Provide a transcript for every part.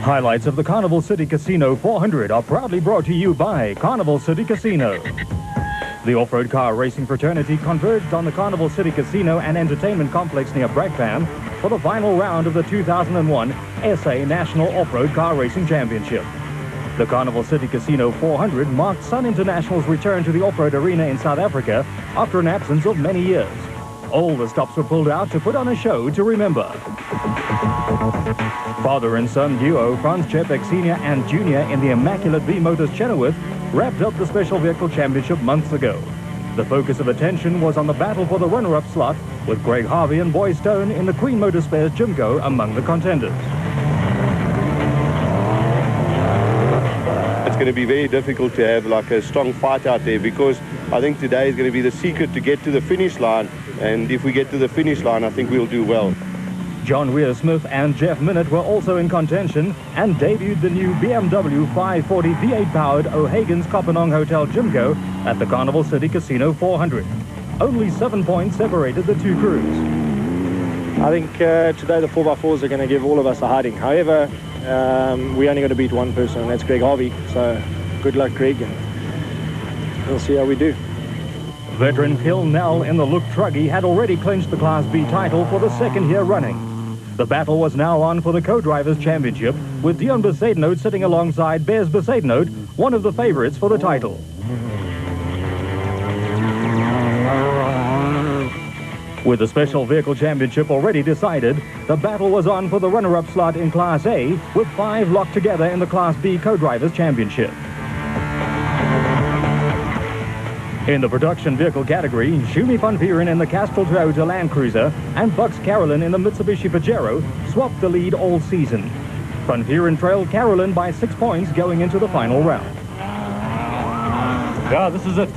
Highlights of the Carnival City Casino 400 are proudly brought to you by Carnival City Casino. The off-road car racing fraternity converged on the Carnival City Casino and Entertainment Complex near Brakpan for the final round of the 2001 SA National Off-Road Car Racing Championship. The Carnival City Casino 400 marked Sun International's return to the off-road arena in South Africa after an absence of many years. All the stops were pulled out to put on a show to remember. Father and son duo Franz Czepek Sr. and Jr. in the immaculate V-Motors Chenoweth wrapped up the Special Vehicle Championship months ago. The focus of attention was on the battle for the runner-up slot, with Greg Harvey and Boy Stone in the Queen Motorspares Jimco among the contenders. It's going to be very difficult to have like a strong fight out there, because I think today is going to be the secret to get to the finish line, and if we get to the finish line, I think we'll do well. John Weir Smith and Jeff Minnett were also in contention and debuted the new BMW 540 V8-powered O'Hagan's Kopanong Hotel Jimco at the Carnival City Casino 400. Only 7 points separated the two crews. I think today the 4x4s are going to give all of us a hiding. However, we're only going to beat one person, and that's Greg Harvey. So good luck, Greg, and we'll see how we do. Veteran Phil Nell in the Look Truggy had already clinched the Class B title for the second year running. The battle was now on for the Co-Drivers Championship, with Dion Besaidnout sitting alongside Bez Besaidnout, one of the favorites for the title. With the Special Vehicle Championship already decided, the battle was on for the runner-up slot in Class A, with 5 locked together in the Class B Co-Drivers Championship. In the production vehicle category, Shumi van Vieren in the Castrol Toyota Land Cruiser and Bucks Carolyn in the Mitsubishi Pajero swapped the lead all season. Van Vieren trailed Carolyn by 6 points going into the final round. Yeah, this is it.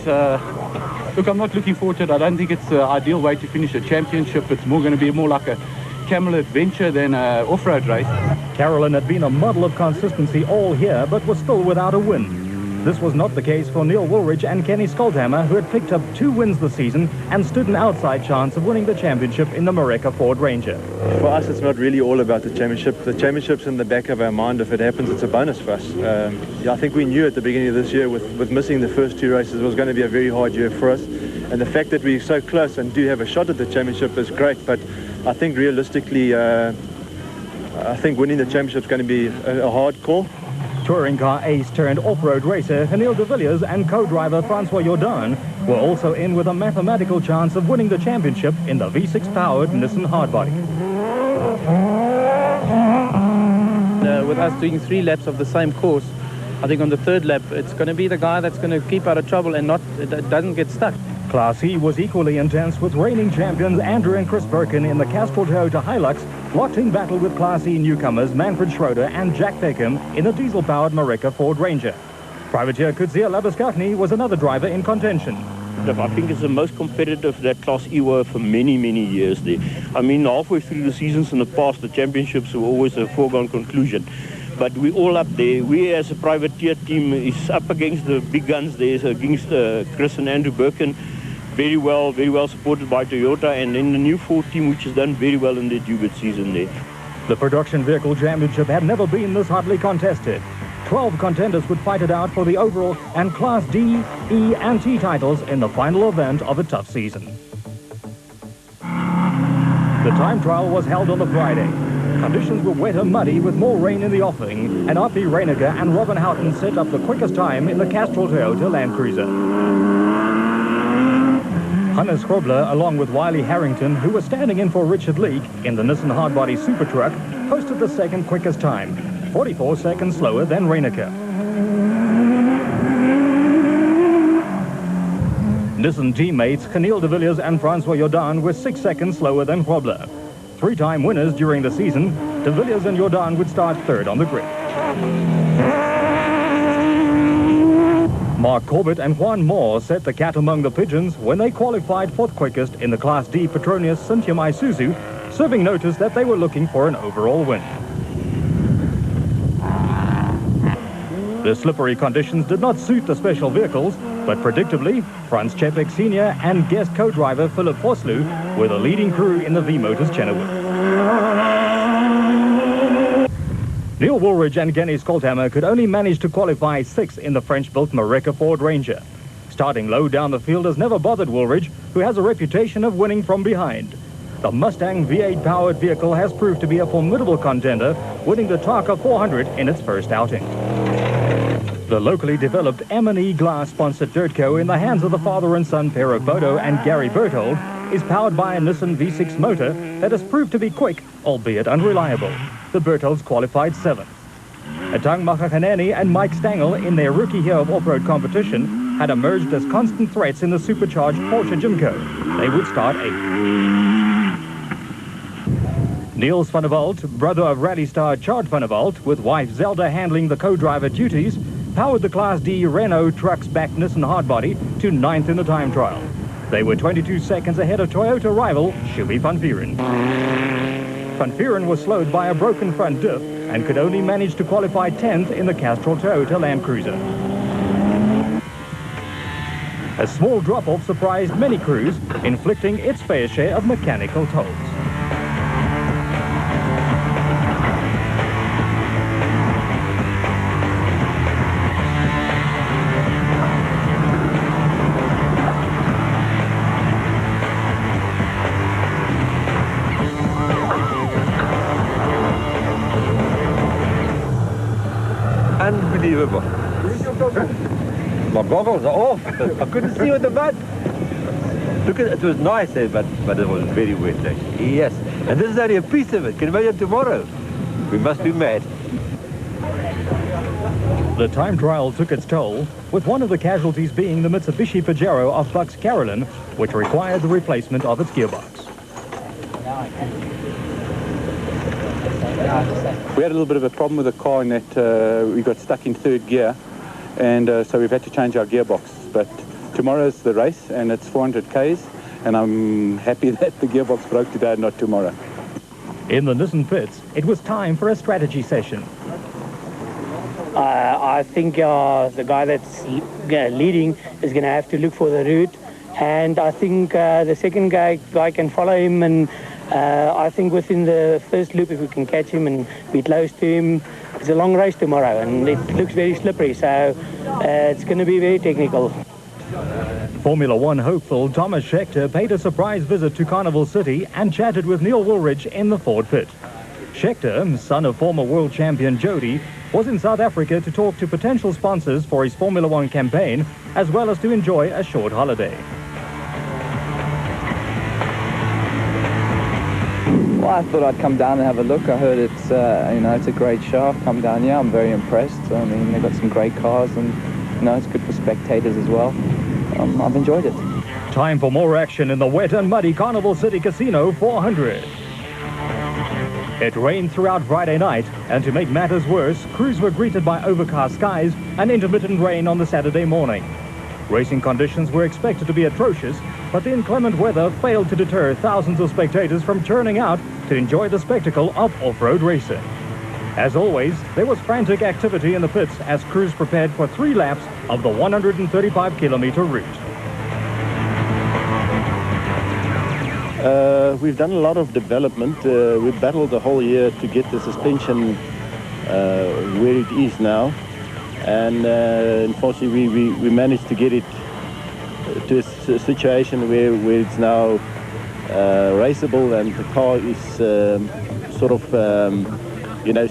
Look, I'm not looking forward to it. I don't think it's the ideal way to finish a championship. It's going to be more like a camel adventure than an off-road race. Carolyn had been a model of consistency all year, but was still without a win. This was not the case for Neil Woolridge and Kenny Skoldhammer, who had picked up 2 wins this season and stood an outside chance of winning the championship in the Mareka Ford Ranger. For us, it's not really all about the championship. The championship's in the back of our mind. If it happens, it's a bonus for us. I think we knew at the beginning of this year, with missing the first 2 races, it was going to be a very hard year for us. And the fact that we're so close and do have a shot at the championship is great. But I think realistically, I think winning the championship is going to be a hard call. Touring car ace turned off-road racer Anil de Villiers and co-driver Francois Jordan were also in with a mathematical chance of winning the championship in the V6-powered Nissan hardbody. With us doing 3 laps of the same course, I think on the 3rd lap it's going to be the guy that's going to keep out of trouble and doesn't get stuck. Class C was equally intense, with reigning champions Andrew and Chris Birkin in the Castrol Toyota Hilux locked in battle with Class E newcomers Manfred Schroeder and Jack Peckham in the diesel-powered Mareka Ford Ranger. Privateer Kutsia Labuskachny was another driver in contention. I think it's the most competitive that Class E were for many, many years there. I mean, halfway through the seasons in the past, the championships were always a foregone conclusion. But we're all up there. We as a privateer team is up against the big guns there, against Chris and Andrew Birkin. Very well supported by Toyota, and in the new Ford team, which has done very well in their debut season there. The Production Vehicle Championship had never been this hotly contested. 12 contenders would fight it out for the overall and Class D, E and T titles in the final event of a tough season. The time trial was held on the Friday. Conditions were wet and muddy with more rain in the offing, and R.P. Reinecker and Robin Houghton set up the quickest time in the Castrol Toyota Land Cruiser. Hannes Grobler, along with Wiley Harrington, who was standing in for Richard Leake in the Nissan Hardbody Super Truck, posted the second quickest time, 44 seconds slower than Reinecker. Nissan teammates Anil de Villiers and Francois Jordan were 6 seconds slower than Grobler. 3-time winners during the season, de Villiers and Jordan would start 3rd on the grid. Mark Corbett and Juan Moore set the cat among the pigeons when they qualified 4th quickest in the Class D Petronius Cynthia Isuzu, serving notice that they were looking for an overall win. The slippery conditions did not suit the special vehicles, but predictably, Franz Czepek Sr. and guest co-driver Philip Vosloo were the leading crew in the V-Motors Chenoweth. Neil Woolridge and Genny Skolthammer could only manage to qualify 6th in the French-built Mareka Ford Ranger. Starting low down the field has never bothered Woolridge, who has a reputation of winning from behind. The Mustang V8-powered vehicle has proved to be a formidable contender, winning the Tarka 400 in its first outing. The locally developed M&E Glass-sponsored Dirtco in the hands of the father and son pair of Bodo and Gary Berthold is powered by a Nissan V6 motor that has proved to be quick, albeit unreliable. The Bertholds qualified 7th. Atang Makakaneni and Mike Stangl, in their rookie year of off-road competition, had emerged as constant threats in the supercharged Porsche Jimco. They would start 8th. Niels van der Walt, brother of rally star Chad van der Walt, with wife Zelda handling the co-driver duties, powered the Class D Renault trucks-backed Nissan hardbody to 9th in the time trial. They were 22 seconds ahead of Toyota rival Shubi van Vieren. Van Vieren was slowed by a broken front diff and could only manage to qualify 10th in the Castrol Toyota Land Cruiser. A small drop-off surprised many crews, inflicting its fair share of mechanical tolls. Unbelievable. My goggles are off. I couldn't see with the mud. Look at it, it was nice, but it was very wet. Yes, and this is only a piece of it. Can you imagine tomorrow? We must be mad. The time trial took its toll, with one of the casualties being the Mitsubishi Pajero of Bucks Carolyn, which required the replacement of its gearbox. We had a little bit of a problem with the car in that we got stuck in 3rd gear, and so we've had to change our gearbox. But tomorrow's the race, and it's 400 Ks, and I'm happy that the gearbox broke today and not tomorrow. In the Nissan pits, it was time for a strategy session. I think the guy that's leading is going to have to look for the route, and I think the second guy can follow him, and I think within the first loop, if we can catch him and be close to him, it's a long race tomorrow, and it looks very slippery, so it's going to be very technical. Formula One hopeful Thomas Scheckter paid a surprise visit to Carnival City and chatted with Neil Woolridge in the Ford pit. Scheckter, son of former world champion Jody, was in South Africa to talk to potential sponsors for his Formula One campaign, as well as to enjoy a short holiday. Well, I thought I'd come down and have a look. I heard it's, it's a great show. I've come down here. I'm very impressed. I mean, they've got some great cars, and it's good for spectators as well. I've enjoyed it. Time for more action in the wet and muddy Carnival City Casino 400. It rained throughout Friday night, and to make matters worse, crews were greeted by overcast skies and intermittent rain on the Saturday morning. Racing conditions were expected to be atrocious, but the inclement weather failed to deter thousands of spectators from turning out to enjoy the spectacle of off-road racing. As always, there was frantic activity in the pits as crews prepared for 3 laps of the 135-kilometer route. We've done a lot of development. We've battled the whole year to get the suspension where it is now. And unfortunately, we managed to get it to a situation where it's now raceable, and the car is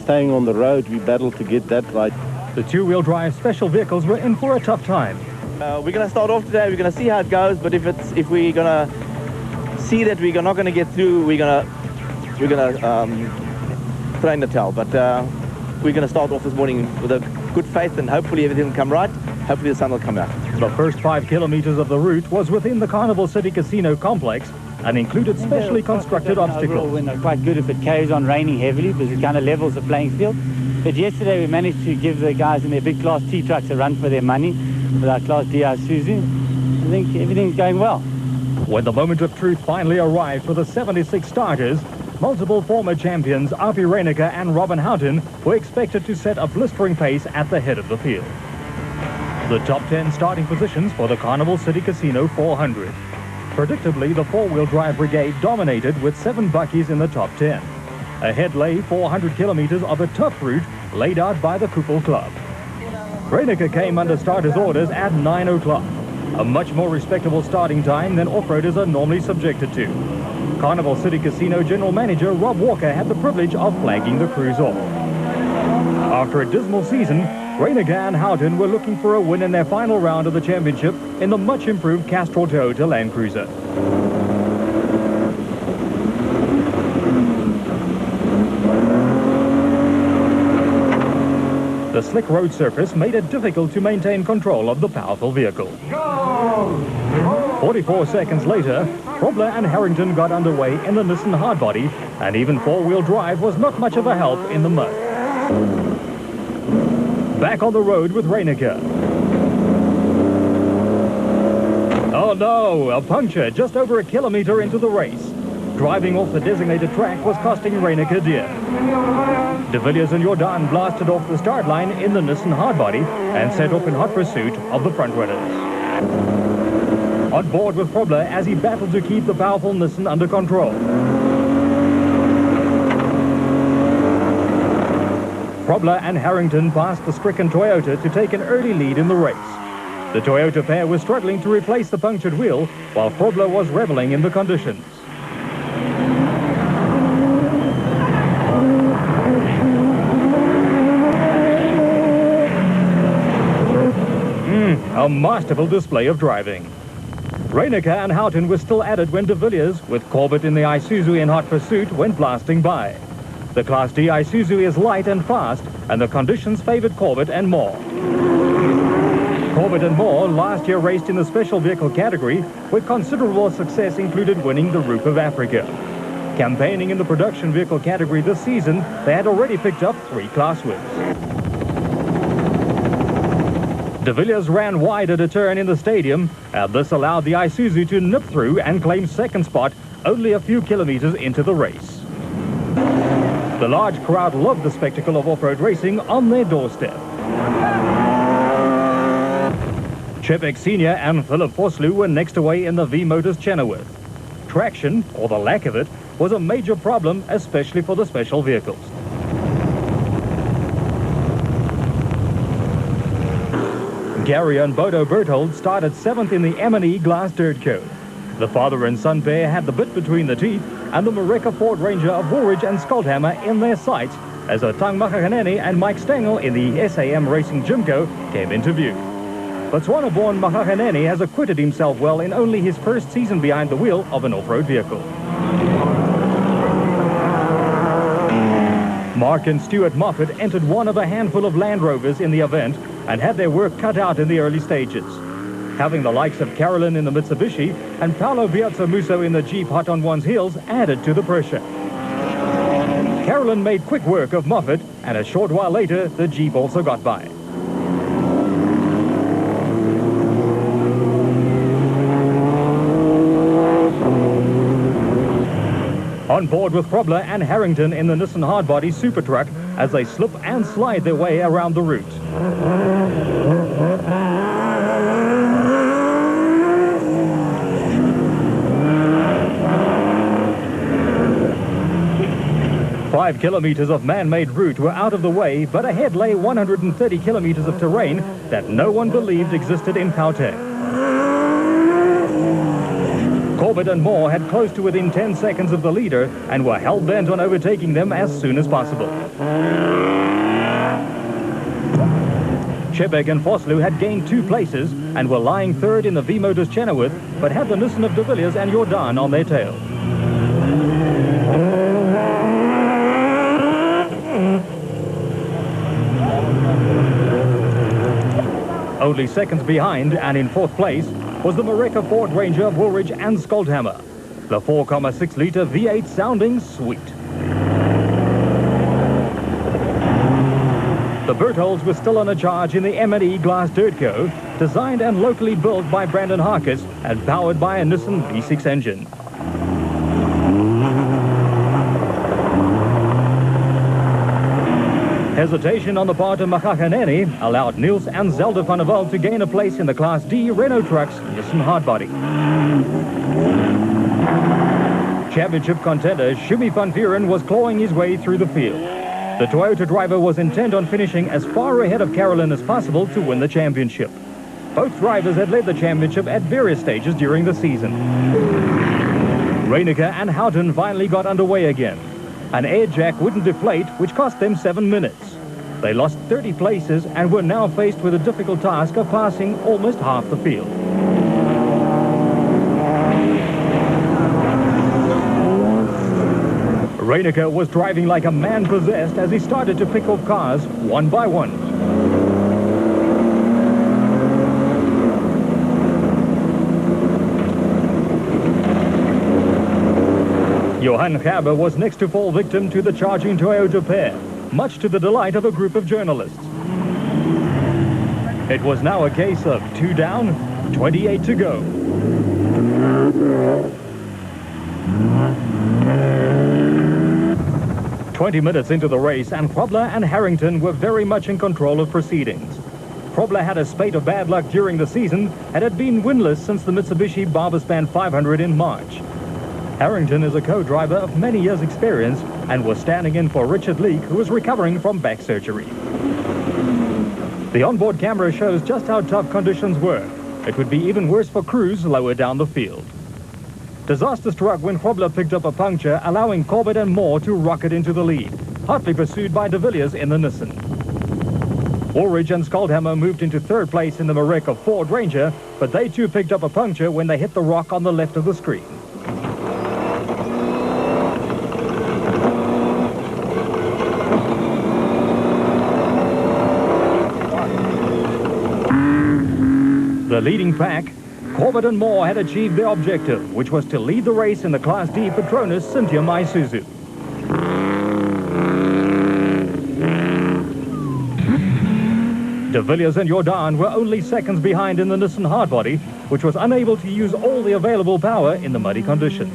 staying on the road. We battled to get that right. The 2-wheel drive special vehicles were in for a tough time. We're going to start off today. We're going to see how it goes, but if we're going to see that we're not going to get through, we're going to throw in the towel. But we're going to start off this morning with a good faith, and hopefully everything will come right. Hopefully the sun will come out. The first 5 kilometers of the route was within the Carnival City Casino complex and included specially constructed obstacles. We're quite good if it carries on raining heavily, because it kind of levels the playing field. But yesterday we managed to give the guys in their big Class T trucks a run for their money with our Class D Isuzu. I think everything's going well. When the moment of truth finally arrived for the 76 starters, multiple former champions Api Reinecker and Robin Houghton were expected to set a blistering pace at the head of the field. The top 10 starting positions for the Carnival City Casino 400. Predictably, the 4-wheel drive brigade dominated with 7 Buckies in the top 10. Ahead lay 400 kilometers of a tough route laid out by the Koepel Club. Reineke came under starters' orders at 9 o'clock, a much more respectable starting time than off-roaders are normally subjected to. Carnival City Casino General Manager Rob Walker had the privilege of flagging the crews off. After a dismal season, Reineke and Houghton were looking for a win in their final round of the championship in the much-improved Castrol Toyota Land Cruiser. The slick road surface made it difficult to maintain control of the powerful vehicle. 44 seconds later, Probler and Harrington got underway in the Nissan hardbody, and even four-wheel drive was not much of a help in the mud. Back on the road with Reineke. Oh no, a puncture just over a kilometer into the race. Driving off the designated track was costing Reineke dear. De Villiers and Jordan blasted off the start line in the Nissan hardbody and set off in hot pursuit of the frontrunners. On board with Probler as he battled to keep the powerful Nissan under control. Probler and Harrington passed the stricken Toyota to take an early lead in the race. The Toyota pair was struggling to replace the punctured wheel while Probler was reveling in the conditions. A masterful display of driving. Reineke and Houghton were still at it when De Villiers, with Corbett in the Isuzu in hot pursuit, went blasting by. The Class D Isuzu is light and fast, and the conditions favored Corbett and Moore. Corbett and Moore last year raced in the special vehicle category, with considerable success included winning the Roop of Africa. Campaigning in the production vehicle category this season, they had already picked up 3 class wins. De Villiers ran wide at a turn in the stadium, and this allowed the Isuzu to nip through and claim second spot only a few kilometers into the race. The large crowd loved the spectacle of off-road racing on their doorstep. Chebek Sr. and Philip Vosloo were next away in the V-Motors Chenoweth. Traction, or the lack of it, was a major problem, especially for the special vehicles. Gary and Bodo Berthold started 7th in the M&E Glass Dirt Code. The father and son pair had the bit between the teeth, and the Mareka Ford Ranger of Woolwich and Skuldhammer in their sights as Otang Makaganeni and Mike Stengel in the SAM Racing Jimco came into view. Botswana-born Makaganeni has acquitted himself well in only his first season behind the wheel of an off-road vehicle. Mark and Stuart Moffat entered one of a handful of Land Rovers in the event and had their work cut out in the early stages. Having the likes of Carolyn in the Mitsubishi and Paolo Biazza Musso in the Jeep hot on one's heels added to the pressure. Carolyn made quick work of Moffat, and a short while later, the Jeep also got by. On board with Probler and Harrington in the Nissan hardbody Super Truck as they slip and slide their way around the route. Five kilometers of man-made route were out of the way, but ahead lay 130 kilometers of terrain that no one believed existed in Gauteng. Corbett and Moore had close to within 10 seconds of the leader and were hell-bent on overtaking them as soon as possible. Chebek and Vosloo had gained 2 places and were lying third in the V-Motors Chenoweth, but had the Nissan of De Villiers and Jordan on their tail. Only seconds behind and in 4th place was the Mareka Ford Ranger of Woolwich and Skuldhammer, the 4.6-litre V8 sounding sweet. The Bertholds were still on a charge in the M&E Glass Dirt Co, designed and locally built by Brandon Harkis and powered by a Nissan V6 engine. Hesitation on the part of Makaganeni allowed Niels and Zelda van der Walt to gain a place in the Class D Renault Trucks Nissan hardbody. Championship contender Shumi van Vieren was clawing his way through the field. The Toyota driver was intent on finishing as far ahead of Carolyn as possible to win the championship. Both drivers had led the championship at various stages during the season. Reinecker and Houghton finally got underway again. An air jack wouldn't deflate, which cost them 7 minutes. They lost 30 places and were now faced with the difficult task of passing almost half the field. Reinecker was driving like a man possessed as he started to pick off cars one by one. Johan Gerber was next to fall victim to the charging Toyota pair, much to the delight of a group of journalists. It was now a case of 2 down, 28 to go. "20 minutes into the race, and Probler and Harrington were very much in control of proceedings. Probler had a spate of bad luck during the season and had been winless since the Mitsubishi Barberspan 500 in March. Harrington is a co-driver of many years' experience and was standing in for Richard Leake, who was recovering from back surgery. The onboard camera shows just how tough conditions were. It would be even worse for crews lower down the field. Disaster struck when Probler picked up a puncture, allowing Corbett and Moore to rocket into the lead, hotly pursued by de Villiers in the Nissan. Woolridge and Skoldhammer moved into third place in the Mareca Ford Ranger, but they too picked up a puncture when they hit the rock on the left of the screen. The leading pack, Corbett and Moore, had achieved their objective, which was to lead the race in the Class D Petronas Cynthia Isuzu. De Villiers and Jordan were only seconds behind in the Nissan hardbody, which was unable to use all the available power in the muddy conditions.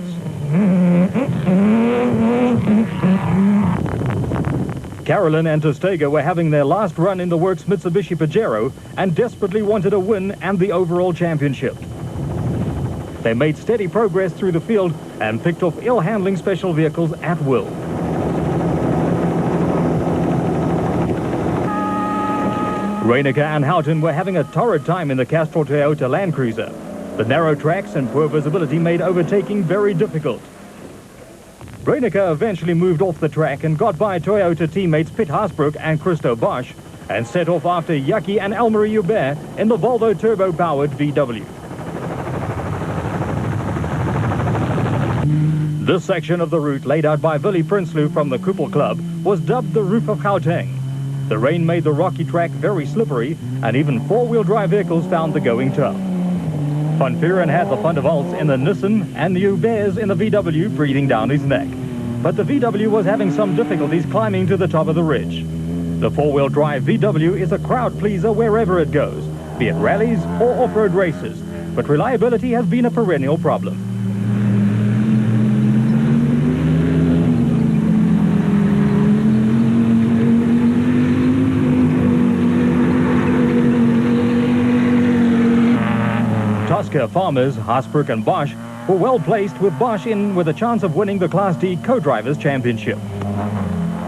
Carolyn and Tostega were having their last run in the works Mitsubishi Pajero and desperately wanted a win and the overall championship. They made steady progress through the field and picked off ill-handling special vehicles at will. Reinecker and Houghton were having a torrid time in the Castrol Toyota Land Cruiser. The narrow tracks and poor visibility made overtaking very difficult. Reinecker eventually moved off the track and got by Toyota teammates Pitt Haasbroek and Christo Bosch and set off after Jackie and Elmarie Hubert in the Volvo turbo-powered VW. This section of the route, laid out by Willie Prinsloo from the Koepel Club, was dubbed the Roof of Gauteng. The rain made the rocky track very slippery, and even four-wheel drive vehicles found the going tough. Van Vieren had the Van der Waltz in the Nissan and the Huberts in the VW breathing down his neck. But the VW was having some difficulties climbing to the top of the ridge. The four-wheel drive VW is a crowd pleaser wherever it goes, be it rallies or off-road races, but reliability has been a perennial problem. Tosca farmers, Haasbroek and Bosch, were well placed, with Bosch in with a chance of winning the Class D Co-Drivers Championship.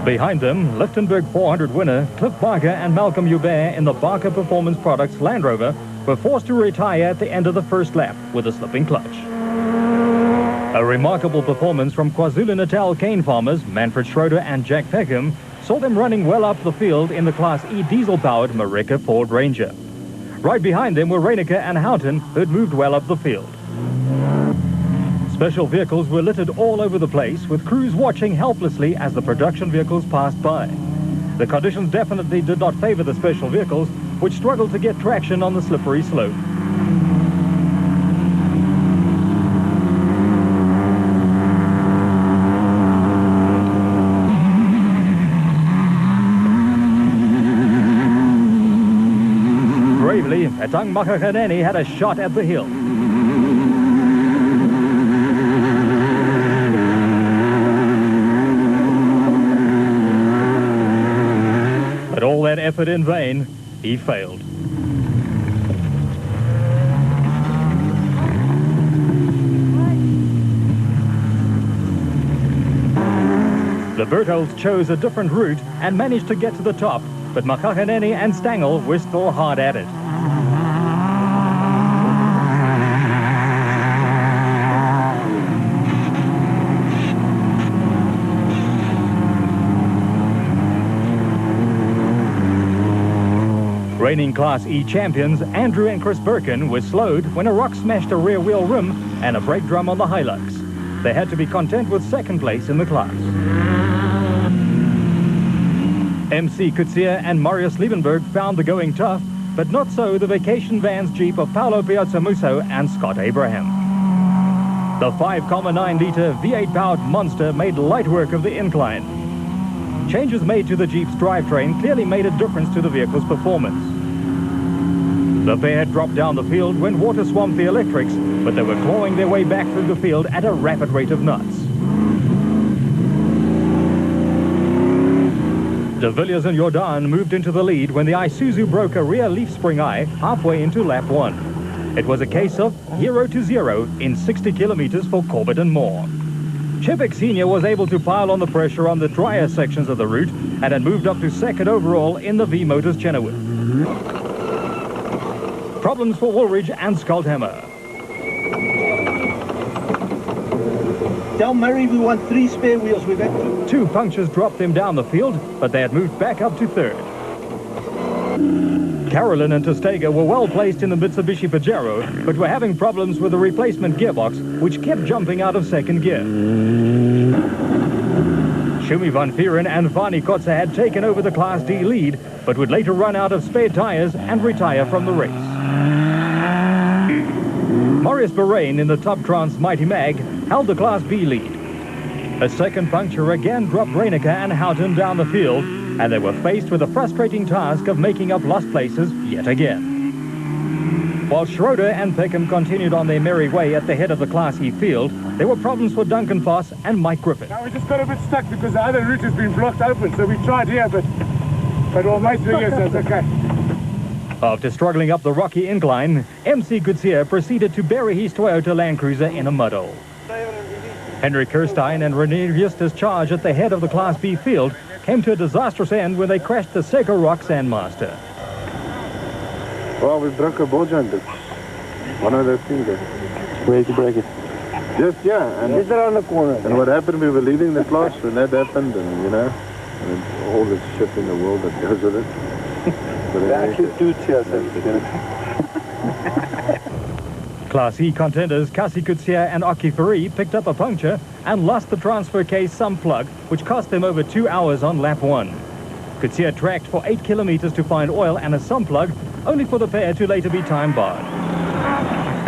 Behind them, Lichtenberg 400 winner Cliff Barker and Malcolm Hubert in the Barker Performance Products Land Rover were forced to retire at the end of the first lap with a slipping clutch. A remarkable performance from KwaZulu-Natal cane farmers Manfred Schroeder and Jack Peckham saw them running well up the field in the Class E diesel-powered Mareca Ford Ranger. Right behind them were Reinecker and Houghton, who had moved well up the field. Special vehicles were littered all over the place, with crews watching helplessly as the production vehicles passed by. The conditions definitely did not favor the special vehicles, which struggled to get traction on the slippery slope. Bravely, Etang Makaghaneni had a shot at the hill. But all that effort in vain, he failed. Bertolds chose a different route and managed to get to the top, but Makakhaneni and Stangl were still hard at it. Reigning Class E champions Andrew and Chris Birkin were slowed when a rock smashed a rear wheel rim and a brake drum on the Hilux. They had to be content with second place in the class. MC Kutsia and Marius Liebenberg found the going tough, but not so the vacation van's Jeep of Paolo Piazzamuso and Scott Abraham. The 5.9-litre V8-powered monster made light work of the incline. Changes made to the Jeep's drivetrain clearly made a difference to the vehicle's performance. The pair had dropped down the field when water swamped the electrics, but they were clawing their way back through the field at a rapid rate of knots. De Villiers and Jordan moved into the lead when the Isuzu broke a rear leaf spring eye halfway into lap 1. It was a case of 0 to 0 in 60 kilometers for Corbett and Moore. Chebek Sr. was able to pile on the pressure on the drier sections of the route and had moved up to second overall in the V-Motors Chenoweth. Problems for Woolridge and Skuldhammer. Tell Murray we want 3 spare wheels. We've got 2 punctures dropped them down the field, but they had moved back up to third. Carolyn and Testega were well placed in the Mitsubishi Pajero, but were having problems with the replacement gearbox, which kept jumping out of second gear. Shumi van Vieren and Vani Kotze had taken over the Class D lead, but would later run out of spare tires and retire from the race. Maurice Bahrain in the Top Trans Mighty Mag held the Class B lead. A second puncture again dropped Reinicke and Houghton down the field, and they were faced with the frustrating task of making up lost places yet again. While Schroeder and Peckham continued on their merry way at the head of the Class E field, there were problems for Duncan Foss and Mike Griffith. Now we just got a bit stuck because the other route has been blocked open, so we tried here, but all mates were here, so it's okay. After struggling up the rocky incline, MC Kutsia proceeded to bury his Toyota Land Cruiser in a muddle. Henry Kirstein and René Justus' charge at the head of the Class B field came to a disastrous end when they crashed the Seco Rock Sandmaster. Well, we broke a ball joint. One of those things. Where did you break it? Just, yeah. And Just around the corner. And what happened, we were leading the class when that happened, and you know, and all the shit in the world that goes with it. But There are actually 2 tiers. Class E contenders Kasi Kutsia and Aki Fari picked up a puncture and lost the transfer case sump plug, which cost them over 2 hours on lap 1. Kutsia tracked for 8 kilometers to find oil and a sump plug, only for the pair to later be time barred.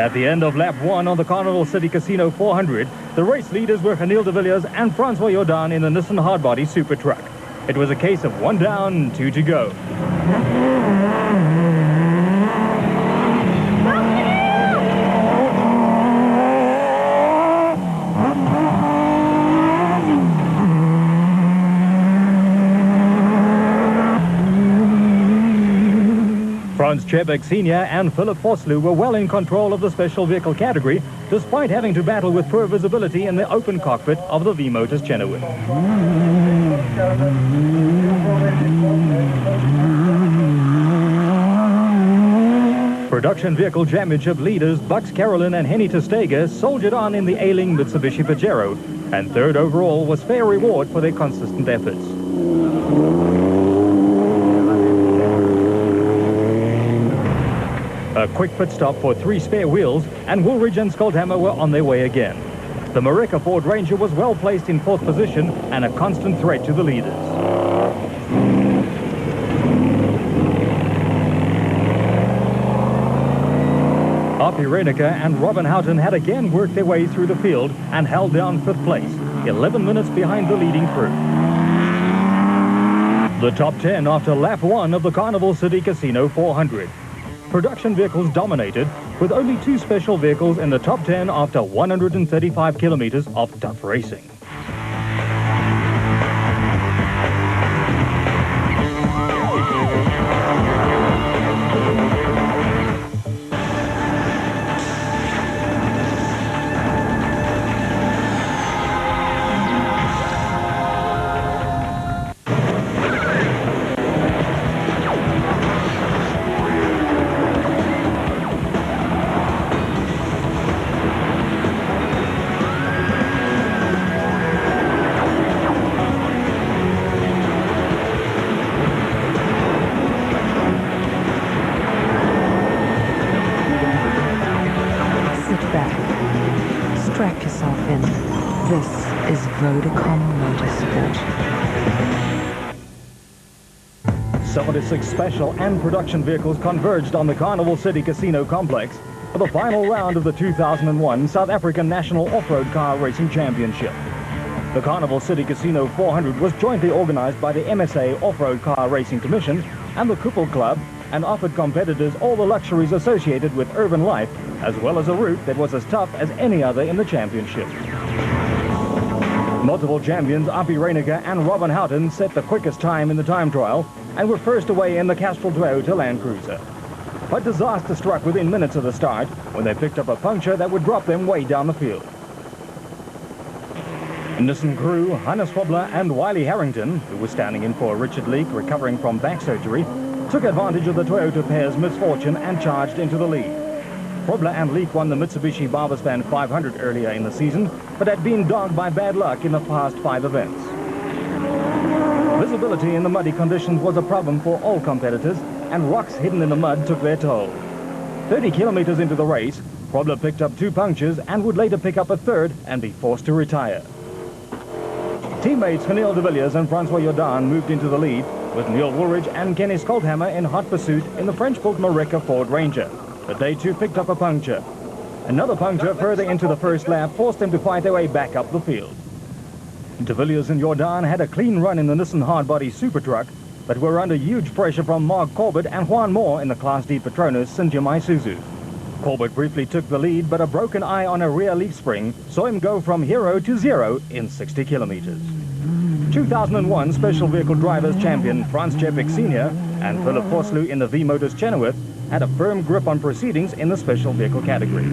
At the end of lap 1 on the Carnival City Casino 400, the race leaders were Geniel de Villiers and Francois Jordan in the Nissan Hardbody Super Truck. It was a case of 1 down, 2 to go. Franz Chebek Sr. and Philip Vosloo were well in control of the special vehicle category, despite having to battle with poor visibility in the open cockpit of the V-Motors Chenoweth. Production Vehicle Championship leaders Bucks Carolyn and Henny Testega soldiered on in the ailing Mitsubishi Pajero, and third overall was fair reward for their consistent efforts. A quick pit stop for 3 spare wheels, and Woolridge and Skuldhammer were on their way again. The Mareka Ford Ranger was well placed in 4th position and a constant threat to the leaders. Arpi Reinicke and Robin Houghton had again worked their way through the field and held down 5th place, 11 minutes behind the leading crew. The top 10 after lap 1 of the Carnival City Casino 400. Production vehicles dominated, with only 2 special vehicles in the top 10 after 135 kilometers of tough racing. yourself in. This is Vodacom Motorsport. 76 special and production vehicles converged on the Carnival City Casino complex for the final round of the 2001 South African National Off-Road Car Racing Championship. The Carnival City Casino 400 was jointly organized by the MSA Off-Road Car Racing Commission and the Koepel Club, and offered competitors all the luxuries associated with urban life, as well as a route that was as tough as any other in the championship. Multiple champions Api Reiniger and Robin Houghton set the quickest time in the time trial and were first away in the Castrol Toyota Land Cruiser. But disaster struck within minutes of the start when they picked up a puncture that would drop them way down the field. Nissan crew Hannes Fobler and Wiley Harrington, who was standing in for Richard Leake recovering from back surgery, took advantage of the Toyota pair's misfortune and charged into the lead. Fobler and Leake won the Mitsubishi Barberspan 500 earlier in the season, but had been dogged by bad luck in the past 5 events. Visibility in the muddy conditions was a problem for all competitors, and rocks hidden in the mud took their toll. 30 kilometers into the race, Fobler picked up 2 punctures and would later pick up a third and be forced to retire. Teammates Neil de Villiers and Francois Jordan moved into the lead, with Neil Woolridge and Kenny Skolthammer in hot pursuit in the French-built Mareca Ford Ranger, but they too picked up a puncture. Another puncture further into the first lap forced them to fight their way back up the field. De Villiers and Jordan had a clean run in the Nissan hardbody Super Truck, but were under huge pressure from Mark Corbett and Juan Moore in the Class D Petronas Sinjum Isuzu. Corbett briefly took the lead, but a broken eye on a rear leaf spring saw him go from hero to zero in 60 kilometers. 2001 Special Vehicle Drivers Champion Frans Czepik Sr. and Philip Vosloo in the V-Motors Chenoweth had a firm grip on proceedings in the Special Vehicle category.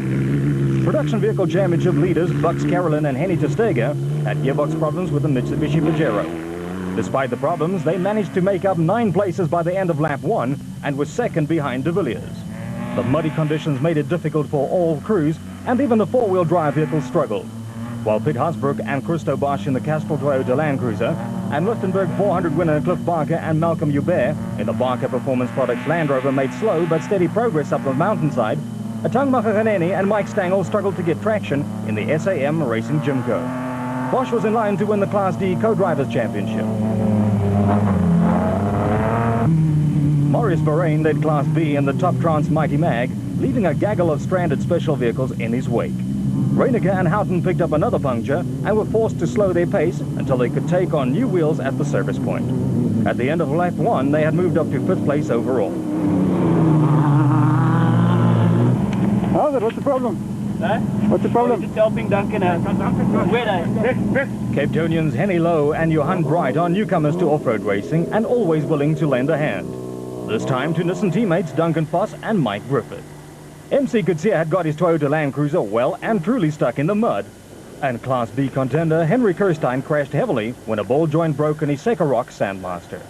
Production Vehicle Championship leaders Bucks Carolyn and Henny Testega had gearbox problems with the Mitsubishi Pajero. Despite the problems, they managed to make up 9 places by the end of lap 1 and were second behind de Villiers. The muddy conditions made it difficult for all crews, and even the 4-wheel drive vehicles struggled. While Piet Hasbrook and Christo Bosch in the Castrol Toyota Land Cruiser, and Lichtenberg 400 winner Cliff Barker and Malcolm Hubert in the Barker Performance Products Land Rover made slow but steady progress up the mountainside, Atangmacher Ganeni and Mike Stangl struggled to get traction in the SAM Racing Jimco. Bosch was in line to win the Class D Co-Drivers Championship. Maurice Bahrain led Class B in the Top Trans Mighty Mag, leaving a gaggle of stranded special vehicles in his wake. Reiniger and Houghton picked up another puncture and were forced to slow their pace until they could take on new wheels at the service point. At the end of lap 1, they had moved up to 5th place overall. How's it? What's the problem? Huh? What's the problem? Just helping Duncan out. Cape Townians Henny Lowe and Johan Bright are newcomers to off-road racing and always willing to lend a hand. This time to Nissan teammates Duncan Foss and Mike Griffith. MC Kutsia had got his Toyota Land Cruiser well and truly stuck in the mud. And Class B contender Henry Kirstein crashed heavily when a ball joint broke in his Sekerock Sandmaster.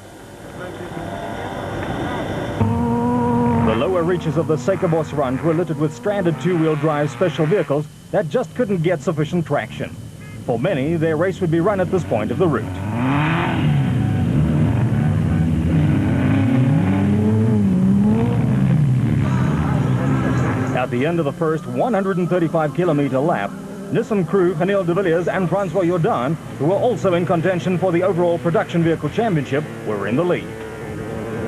The lower reaches of the Sekerbos Run were littered with stranded 2-wheel drive special vehicles that just couldn't get sufficient traction. For many, their race would be run at this point of the route. At the end of the first 135-kilometer lap, Nissan crew Neil de Villiers and Francois Jordan, who were also in contention for the overall Production Vehicle Championship, were in the lead.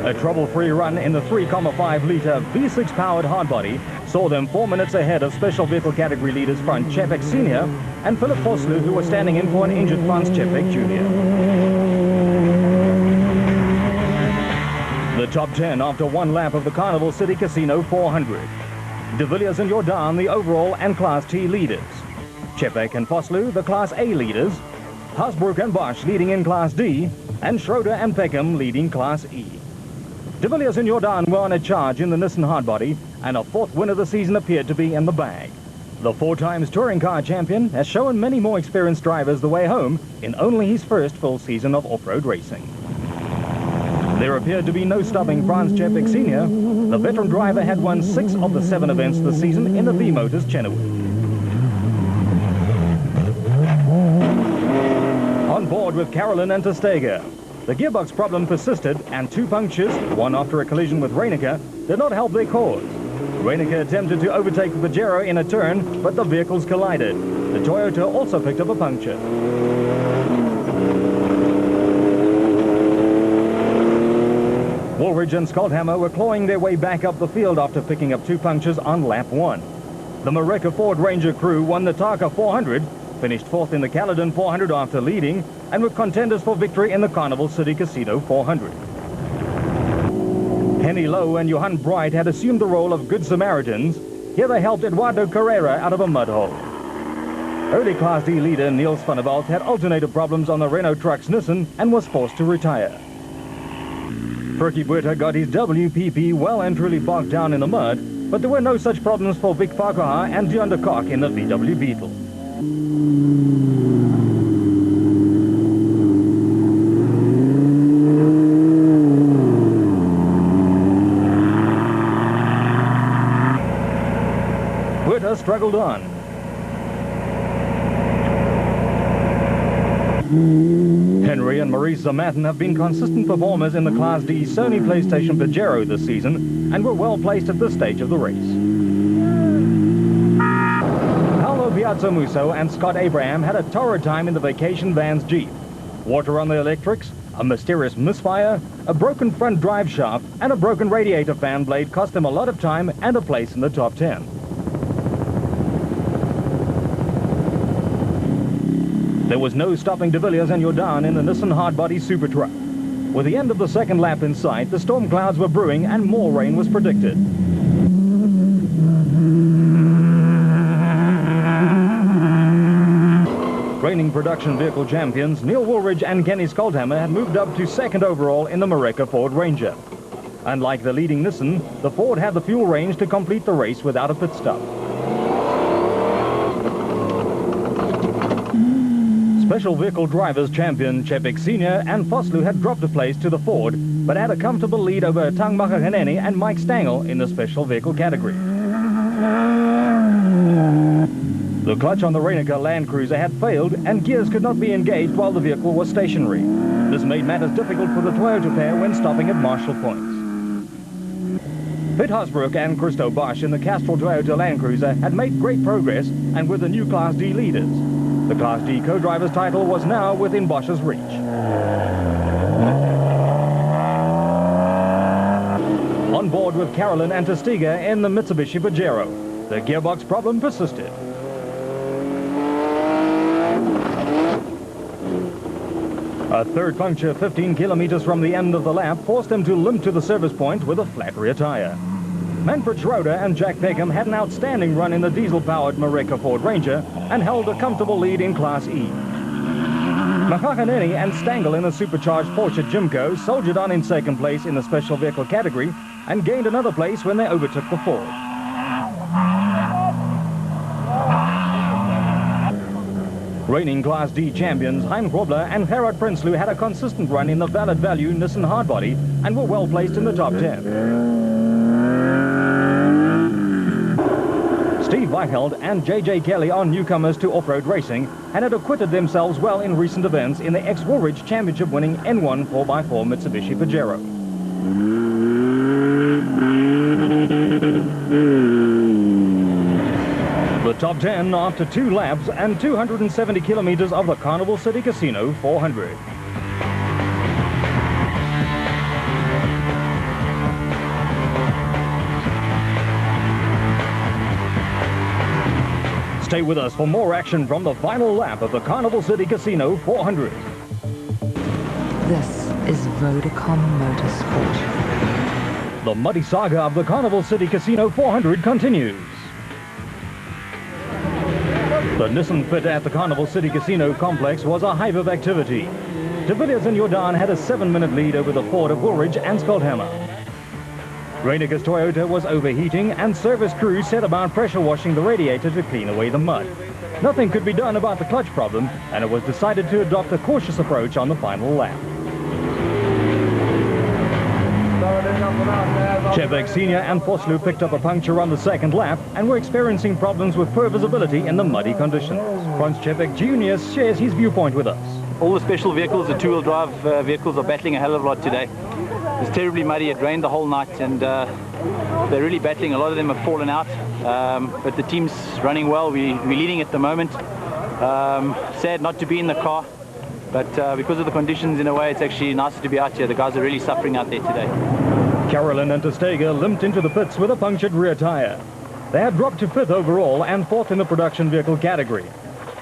A trouble-free run in the 3.5-litre V6-powered hardbody saw them 4 minutes ahead of Special Vehicle category leaders Frans Czepik Sr. and Philip Vosloo, who were standing in for an injured Frans Czepik Jr. The top 10 after 1 lap of the Carnival City Casino 400. De Villiers and Jordan, the overall and Class T leaders. Czepik and Vosloo, the Class A leaders. Hasbrook and Bosch leading in Class D, and Schroeder and Peckham leading Class E. De Villiers and Jordan were on a charge in the Nissan hardbody, and a 4th win of the season appeared to be in the bag. The 4-times touring car champion has shown many more experienced drivers the way home in only his first full season of off-road racing. There appeared to be no stopping Frans Czepik Sr. The veteran driver had won 6 of the 7 events this season in the V-Motors Chenoweth. On board with Carolyn and Testega, the gearbox problem persisted, and 2 punctures, one after a collision with Reiniger, did not help their cause. Reiniger attempted to overtake the Pajero in a turn, but the vehicles collided. The Toyota also picked up a puncture. Woolridge and Scoldhammer were clawing their way back up the field after picking up 2 punctures on lap 1. The Mareka Ford Ranger crew won the Taka 400, finished 4th in the Caledon 400 after leading, and were contenders for victory in the Carnival City Casino 400. Henny Lowe and Johan Bright had assumed the role of Good Samaritans. Here they helped Eduardo Carrera out of a mud hole. Early Class D leader Niels van der Walt had alternator problems on the Renault Trucks Nissan and was forced to retire. Perky Buerta got his WPP well and truly bogged down in the mud, but there were no such problems for Vic Farquhar and Dion de Kock in the VW Beetle. Buerta struggled on. Henry and Maurice Zamatin have been consistent performers in the Class D Sony PlayStation Pajero this season and were well placed at this stage of the race. Paolo Piazzomuso and Scott Abraham had a torrid time in the Vacation Vans Jeep. Water on the electrics, a mysterious misfire, a broken front drive shaft, and a broken radiator fan blade cost them a lot of time and a place in the top 10. There was no stopping De Villiers and Jordan in the Nissan hardbody super truck. With the end of the second lap in sight, the storm clouds were brewing and more rain was predicted. Reigning production vehicle champions Neil Woolridge and Kenny Scoldhammer had moved up to 2nd overall in the Mareka Ford Ranger. Unlike the leading Nissan, the Ford had the fuel range to complete the race without a pit stop. Special vehicle drivers champion Chepik Sr. and Foslu had dropped a place to the Ford, but had a comfortable lead over Tang Makaganeni and Mike Stangl in the special vehicle category. The clutch on the Reinica Land Cruiser had failed and gears could not be engaged while the vehicle was stationary. This made matters difficult for the Toyota pair when stopping at Marshall Points. Pitt Hosbrook and Christo Bosch in the Castrol Toyota Land Cruiser had made great progress and were the new Class D leaders. The Class D co-driver's title was now within Bosch's reach. On board with Carolyn and Testiga in the Mitsubishi Pajero, the gearbox problem persisted. A third puncture 15 kilometers from the end of the lap forced them to limp to the service point with a flat rear tire. Manfred Schroeder and Jack Peckham had an outstanding run in the diesel-powered Mareka Ford Ranger and held a comfortable lead in Class E. Makaganeni and Stangl in the supercharged Porsche Jimco soldiered on in 2nd place in the special vehicle category and gained another place when they overtook the Ford. Reigning Class D champions Hein Grobler and Gerard Prinsloo had a consistent run in the valid value Nissan hardbody and were well placed in the top 10. Steve Weicheld and J.J. Kelly are newcomers to off-road racing and had acquitted themselves well in recent events in the ex-Woolridge championship-winning N1 4x4 Mitsubishi Pajero. The top 10 after 2 laps and 270 kilometers of the Carnival City Casino 400. Stay with us for more action from the final lap of the Carnival City Casino 400. This is Vodacom Motorsport. The muddy saga of the Carnival City Casino 400 continues. The Nissan pit at the Carnival City Casino complex was a hive of activity. De Villiers and Jordan had a 7-minute lead over the Ford of Woolridge and Scoldhammer. Reiniger's Toyota was overheating and service crews set about pressure washing the radiator to clean away the mud. Nothing could be done about the clutch problem and it was decided to adopt a cautious approach on the final lap. Chevek Sr. and Foslu picked up a puncture on the 2nd lap and were experiencing problems with poor visibility in the muddy conditions. Franz Chevek Jr. shares his viewpoint with us. All the special vehicles, the 2-wheel drive vehicles, are battling a hell of a lot today. It's terribly muddy, it rained the whole night and they're really battling. A lot of them have fallen out, but the team's running well. We're leading at the moment. Sad not to be in the car, but because of the conditions, in a way, it's actually nicer to be out here. The guys are really suffering out there today. Carolyn and Testega limped into the pits with a punctured rear tire. They had dropped to 5th overall and 4th in the production vehicle category.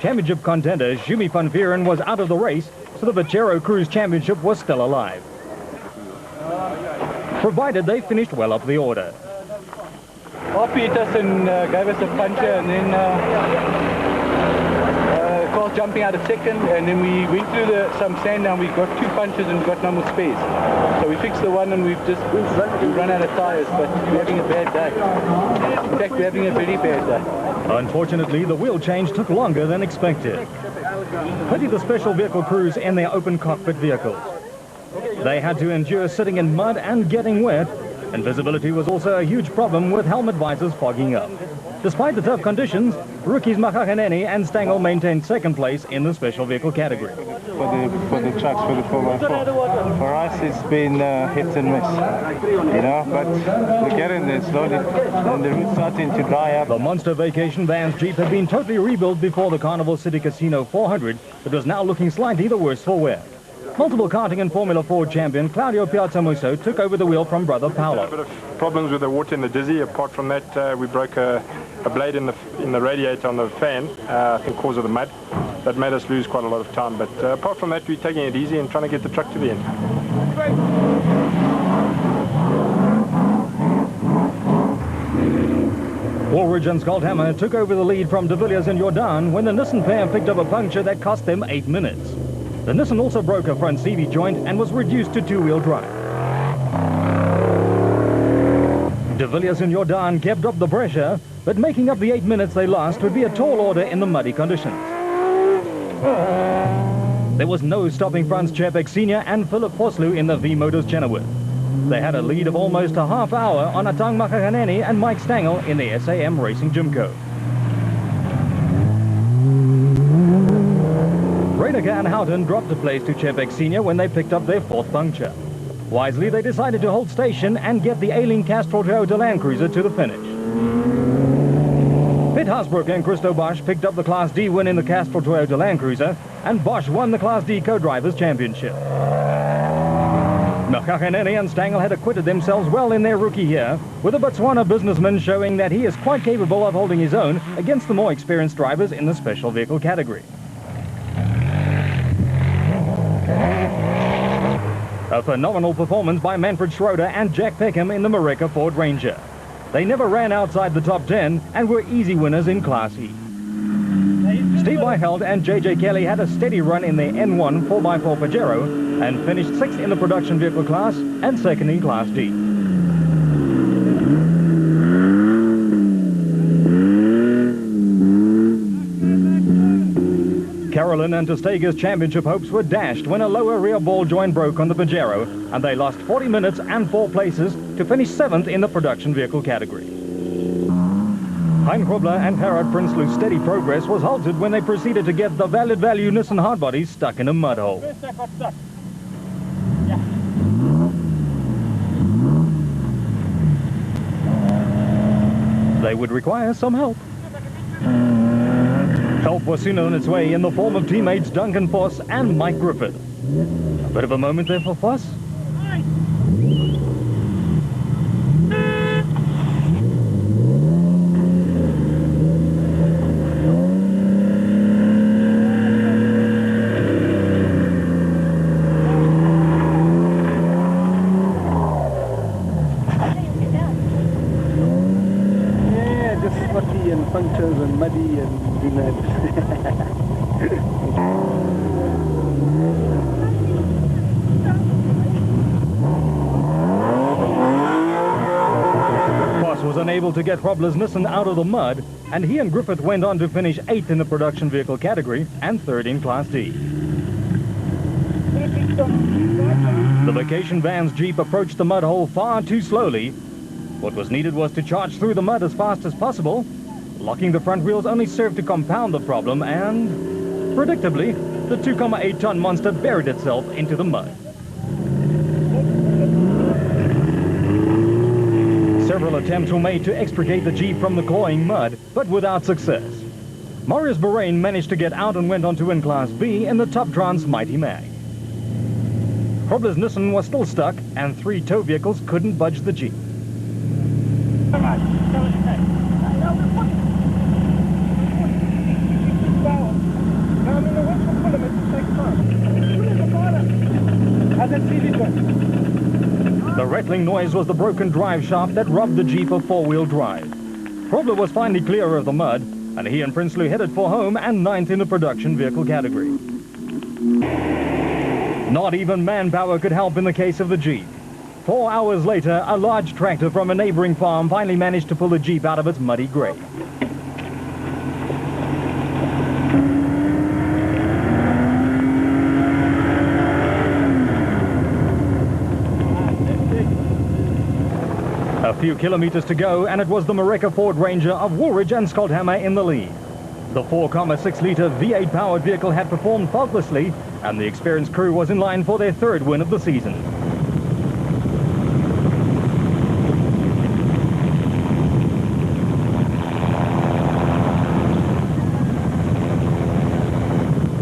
Championship contender Jumi van Vieren was out of the race, so the Vachero Cruise Championship was still alive, provided they finished well up the order. After hit us and gave us a puncher, and then the car's jumping out a second, and then we went through some sand and we got 2 punches and got no more spares. So we fixed the one and we've run out of tires, but we're having a bad day. In fact, we're having a very bad day. Unfortunately, the wheel change took longer than expected. Pity the special vehicle crews in their open cockpit vehicles. They had to endure sitting in mud and getting wet, and visibility was also a huge problem with helmet visors fogging up. Despite the tough conditions, rookies Makhakaneni and Stangl maintained 2nd place in the special vehicle category. For the trucks, for the 4x4. For us, it's been hit and miss, you know, but we're getting there slowly, and the route's starting to dry up. The Monster Vacation Vans Jeep had been totally rebuilt before the Carnival City Casino 400, but was now looking slightly the worse for wear. Multiple karting and Formula 4 champion Claudio Piazzamuso took over the wheel from brother Paolo. A bit of problems with the water in the dizzy. Apart from that, we broke a blade in the radiator on the fan, I think cause of the mud. That made us lose quite a lot of time. But apart from that, we're taking it easy and trying to get the truck to the end. Woolridge and Skoldhammer took over the lead from De Villiers and Jordan when the Nissan pair picked up a puncture that cost them 8 minutes. The Nissan also broke a front CV joint and was reduced to 2-wheel drive. De Villiers and Jordan kept up the pressure, but making up the 8 minutes they lost would be a tall order in the muddy conditions. There was no stopping Franz Czepek Sr. and Philip Vosloo in the V-Motors Chenoweth. They had a lead of almost a half hour on Atang Makhakaneni and Mike Stangl in the SAM Racing Jimco. Redeker and Houghton dropped a place to Czepek Sr. when they picked up their 4th puncture. Wisely, they decided to hold station and get the ailing Castrol Toyota Land Cruiser to the finish. Pitt Hasbrook and Christo Bosch picked up the Class D win in the Castrol Toyota Land Cruiser, and Bosch won the Class D Co-Drivers Championship. Makhakaneni and Stangl had acquitted themselves well in their rookie year, with a Botswana businessman showing that he is quite capable of holding his own against the more experienced drivers in the special vehicle category. A phenomenal performance by Manfred Schroeder and Jack Peckham in the Mareka Ford Ranger. They never ran outside the top 10 and were easy winners in Class E. Steve Weichelt and JJ Kelly had a steady run in their N1 4x4 Pajero and finished 6th in the production vehicle class and 2nd in Class D. Carolyn and Testega's championship hopes were dashed when a lower rear ball joint broke on the Pajero, and they lost 40 minutes and 4 places to finish 7th in the production vehicle category. Hein Grobler and Gerhard Prinsloo's steady progress was halted when they proceeded to get the valid value Nissan hardbodies stuck in a mud hole. They would require some help. Help was soon on its way in the form of teammates Duncan Foss and Mike Griffith. A bit of a moment there for Foss. Yeah, just spotty and punctures and muddy and you know. Foss was unable to get Probler's Nissan out of the mud, and he and Griffith went on to finish 8th in the production vehicle category and 3rd in Class D. The Vacation Vans Jeep approached the mud hole far too slowly. What was needed was to charge through the mud as fast as possible. Locking the front wheels only served to compound the problem, and, predictably, the 2.8-ton monster buried itself into the mud. Several attempts were made to extricate the Jeep from the cloying mud, but without success. Maurice Bahrain managed to get out and went on to win Class B in the Top Trans Mighty Mag. Grobler's Nissan was still stuck, and 3 tow vehicles couldn't budge the Jeep. The rattling noise was the broken drive shaft that robbed the Jeep of 4-wheel drive. Grobler was finally clear of the mud, and he and Prinsloo headed for home and 9th in the production vehicle category. Not even manpower could help in the case of the Jeep. 4 hours later, a large tractor from a neighboring farm finally managed to pull the Jeep out of its muddy grave. A few kilometers to go, and it was the Mareka Ford Ranger of Woolwich and Skoldhammer in the lead. The 4.6-litre V8 powered vehicle had performed faultlessly, and the experienced crew was in line for their 3rd win of the season.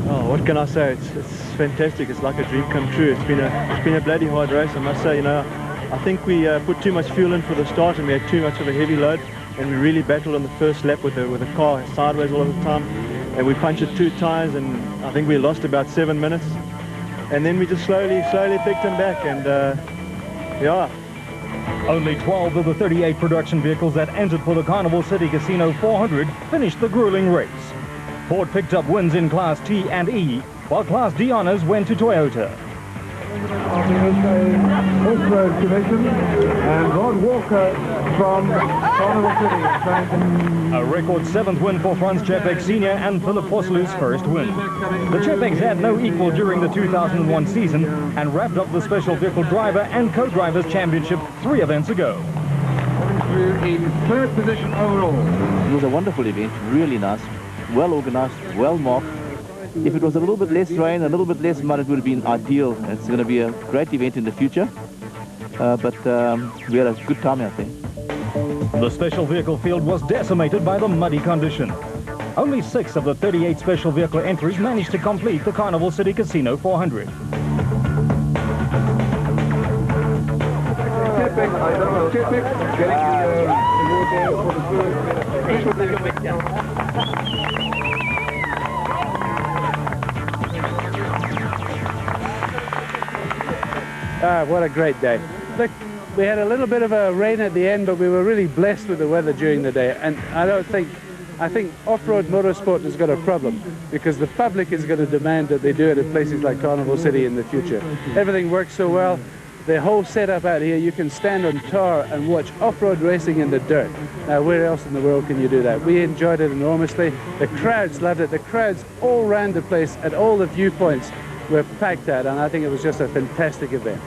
Oh, what can I say? It's fantastic. It's like a dream come true. It's been a bloody hard race, I must say. You know, I think we put too much fuel in for the start, and we had too much of a heavy load, and we really battled on the first lap with the car sideways all of the time, and we punctured 2 tyres, and I think we lost about 7 minutes, and then we just slowly picked them back, and yeah. Only 12 of the 38 production vehicles that entered for the Carnival City Casino 400 finished the grueling race. Ford picked up wins in Class T and E, while Class D honours went to Toyota. Off-road Commission and Rod Walker from Carnival City. A record 7th win for Franz Czepek Sr. and Philip Vosloo's 1st win. The Czepeks had no equal during the 2001 season and wrapped up the Special Vehicle Driver and Co-Drivers Championship 3 events ago. In 3rd position overall. It was a wonderful event, really nice, well organized, well marked. If it was a little bit less rain, a little bit less mud, it would have been ideal. It's going to be a great event in the future. But we had a good time out there. The special vehicle field was decimated by the muddy condition. Only 6 of the 38 special vehicle entries managed to complete the Carnival City Casino 400. What a great day. Look, we had a little bit of a rain at the end, but we were really blessed with the weather during the day. And I think off-road motorsport has got a problem, because the public is going to demand that they do it at places like Carnival City in the future. Everything works so well. The whole setup out here, you can stand on tar and watch off-road racing in the dirt. Now, where else in the world can you do that? We enjoyed it enormously. The crowds loved it. The crowds all around the place at all the viewpoints were packed out, and I think it was just a fantastic event.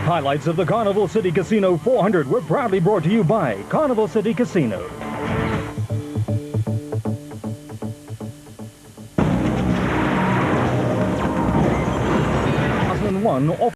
Highlights of the Carnival City Casino 400 were proudly brought to you by Carnival City Casino. 2001